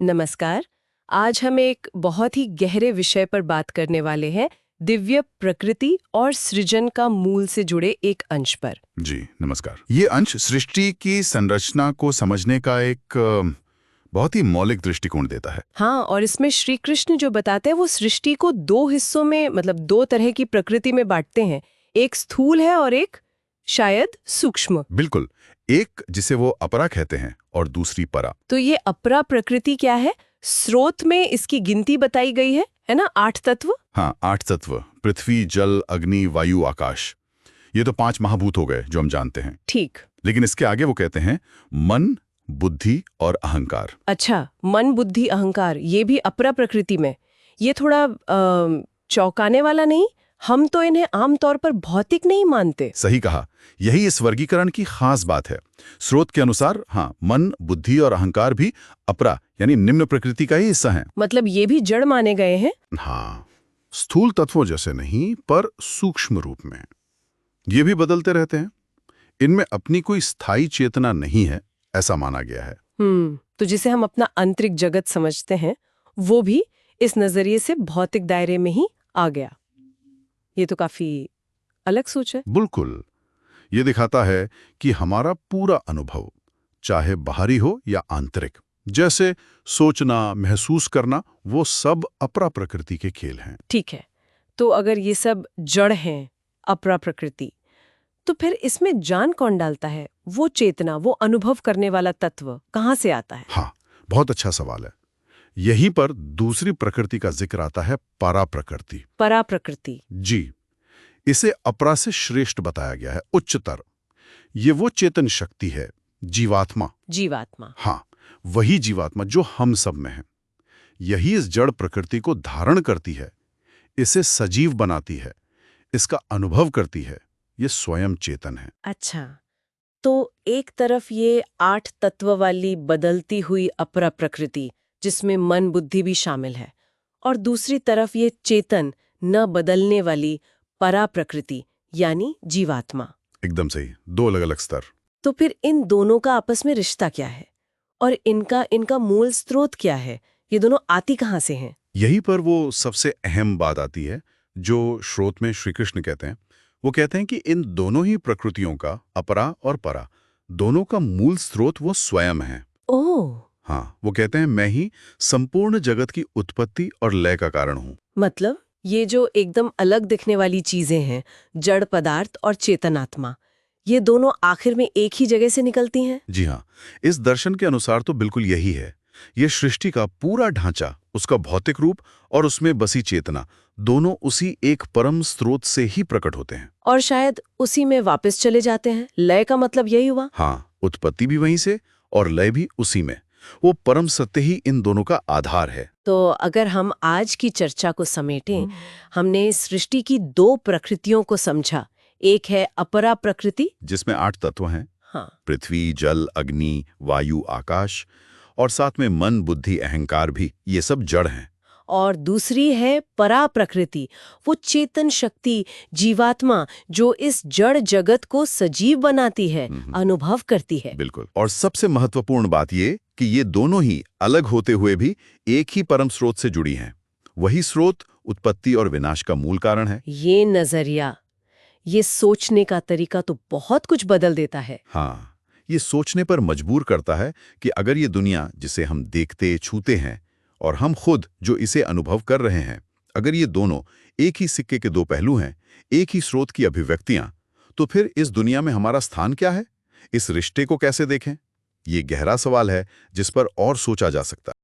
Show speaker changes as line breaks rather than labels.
नमस्कार। आज हम एक बहुत ही गहरे विषय पर बात करने वाले हैं, दिव्य प्रकृति और सृजन का मूल से जुड़े एक अंश पर।
जी नमस्कार। ये अंश सृष्टि की संरचना को समझने का एक बहुत ही मौलिक दृष्टिकोण देता है।
हाँ, और इसमें श्री कृष्ण जो बताते हैं वो सृष्टि को दो हिस्सों में, मतलब दो तरह की प्रकृति में बांटते हैं। एक स्थूल है और एक शायद सूक्ष्म।
बिल्कुल, एक जिसे वो अपरा कहते हैं और दूसरी परा।
तो ये अपरा प्रकृति क्या है? स्रोत में इसकी गिनती बताई गई है ना? 8 तत्व।
हाँ, 8 तत्व, पृथ्वी, जल, अग्नि, वायु, आकाश। ये तो 5 महाभूत हो गए जो हम जानते हैं।
ठीक।
लेकिन इसके आगे वो कहते हैं मन, बुद्धि और अहंकार।
अच्छा, मन, बुद्धि, अहंकार, ये भी अपरा प्रकृति में। ये थोड़ा चौंकाने वाला नहीं? हम तो इन्हें आमतौर पर भौतिक नहीं मानते।
सही कहा, यही इस वर्गीकरण की खास बात है। स्रोत के अनुसार हाँ, मन, बुद्धि और अहंकार भी अपरा यानी निम्न प्रकृति का ही हिस्सा हैं।
मतलब ये भी जड़ माने गए हैं?
हाँ, स्थूल तत्वों जैसे नहीं, पर सूक्ष्म रूप में। ये भी बदलते रहते हैं। इनमें अपनी कोई स्थायी चेतना नहीं है, ऐसा माना गया है।
तो जिसे हम अपना आंतरिक जगत समझते हैं, वो भी इस नजरिए से भौतिक दायरे में ही आ गया। ये तो काफी अलग सोच है।
बिल्कुल, ये दिखाता है कि हमारा पूरा अनुभव, चाहे बाहरी हो या आंतरिक, जैसे सोचना, महसूस करना, वो सब अपरा प्रकृति के खेल हैं।
ठीक है, तो अगर ये सब जड़ हैं, अपरा प्रकृति, तो फिर इसमें जान कौन डालता है? वो चेतना, वो अनुभव करने वाला तत्व कहाँ से आता है?
हाँ, बहुत अच्छा सवाल है। यहीं पर दूसरी प्रकृति का जिक्र आता है, परा प्रकृति।
परा प्रकृति।
जी, इसे अपरा से श्रेष्ठ बताया गया है, उच्चतर। ये वो चेतन शक्ति है, जीवात्मा।
जीवात्मा।
हाँ, वही जीवात्मा जो हम सब में है। यही इस जड़ प्रकृति को धारण करती है, इसे सजीव बनाती है, इसका अनुभव करती है। ये स्वयं चेतन है।
अच्छा, तो एक तरफ ये 8 तत्व वाली बदलती हुई अपरा प्रकृति, जिसमें मन बुद्धि भी शामिल है, और दूसरी तरफ ये चेतन, न बदलने वाली परा प्रकृति यानी जीवात्मा।
एकदम सही, 2 अलग-अलग स्तर।
तो फिर इन दोनों का आपस में रिश्ता क्या है? और इनका मूल स्रोत क्या है? ये दोनों आती कहाँ से हैं?
यहीं पर वो सबसे अहम बात आती है, जो स्रोत में श्री कृष्ण कहते हैं। वो कहते हैं कि इन दोनों ही प्रकृतियों का, अपरा और परा, दोनों का मूल स्रोत वो स्वयं है।
ओह!
हाँ, वो कहते हैं मैं ही संपूर्ण जगत की उत्पत्ति और लय का कारण हूँ।
मतलब ये जो एकदम अलग दिखने वाली चीजें हैं, जड़ पदार्थ और चेतनात्मा, ये दोनों आखिर में एक ही जगह से निकलती हैं?
जी हाँ, इस दर्शन के अनुसार तो बिल्कुल यही है। ये सृष्टि का पूरा ढांचा, उसका भौतिक रूप और उसमें बसी चेतना, दोनों उसी एक परम स्रोत से ही प्रकट होते हैं।
और शायद उसी में वापस चले जाते हैं। लय का मतलब यही हुआ?
हाँ, उत्पत्ति भी वहीं से और लय भी उसी में। वो परम सत्य ही इन दोनों का आधार है।
तो अगर हम आज की चर्चा को समेटें, हमने सृष्टि की 2 प्रकृतियों को समझा। एक है अपरा प्रकृति,
जिसमें 8 तत्व हैं,
हाँ,
पृथ्वी, जल, अग्नि, वायु, आकाश, और साथ में मन, बुद्धि, अहंकार भी, ये सब जड़ हैं।
और दूसरी है परा प्रकृति, वो चेतन शक्ति, जीवात्मा, जो इस जड़ जगत को सजीव बनाती है, अनुभव करती है।
बिल्कुल, और सबसे महत्वपूर्ण बात ये कि ये दोनों ही अलग होते हुए भी एक ही परम स्रोत से जुड़ी हैं। वही स्रोत उत्पत्ति और विनाश का मूल कारण है।
ये नजरिया, ये सोचने का तरीका तो बहुत कुछ बदल देता है।
हाँ, ये सोचने पर मजबूर करता है कि अगर ये दुनिया जिसे हम देखते छूते हैं और हम खुद जो इसे अनुभव कर रहे हैं, अगर ये दोनों एक ही सिक्के के 2 पहलू हैं, एक ही स्रोत की अभिव्यक्तियां, तो फिर इस दुनिया में हमारा स्थान क्या है? इस रिश्ते को कैसे देखें? ये गहरा सवाल है जिस पर और सोचा जा सकता है।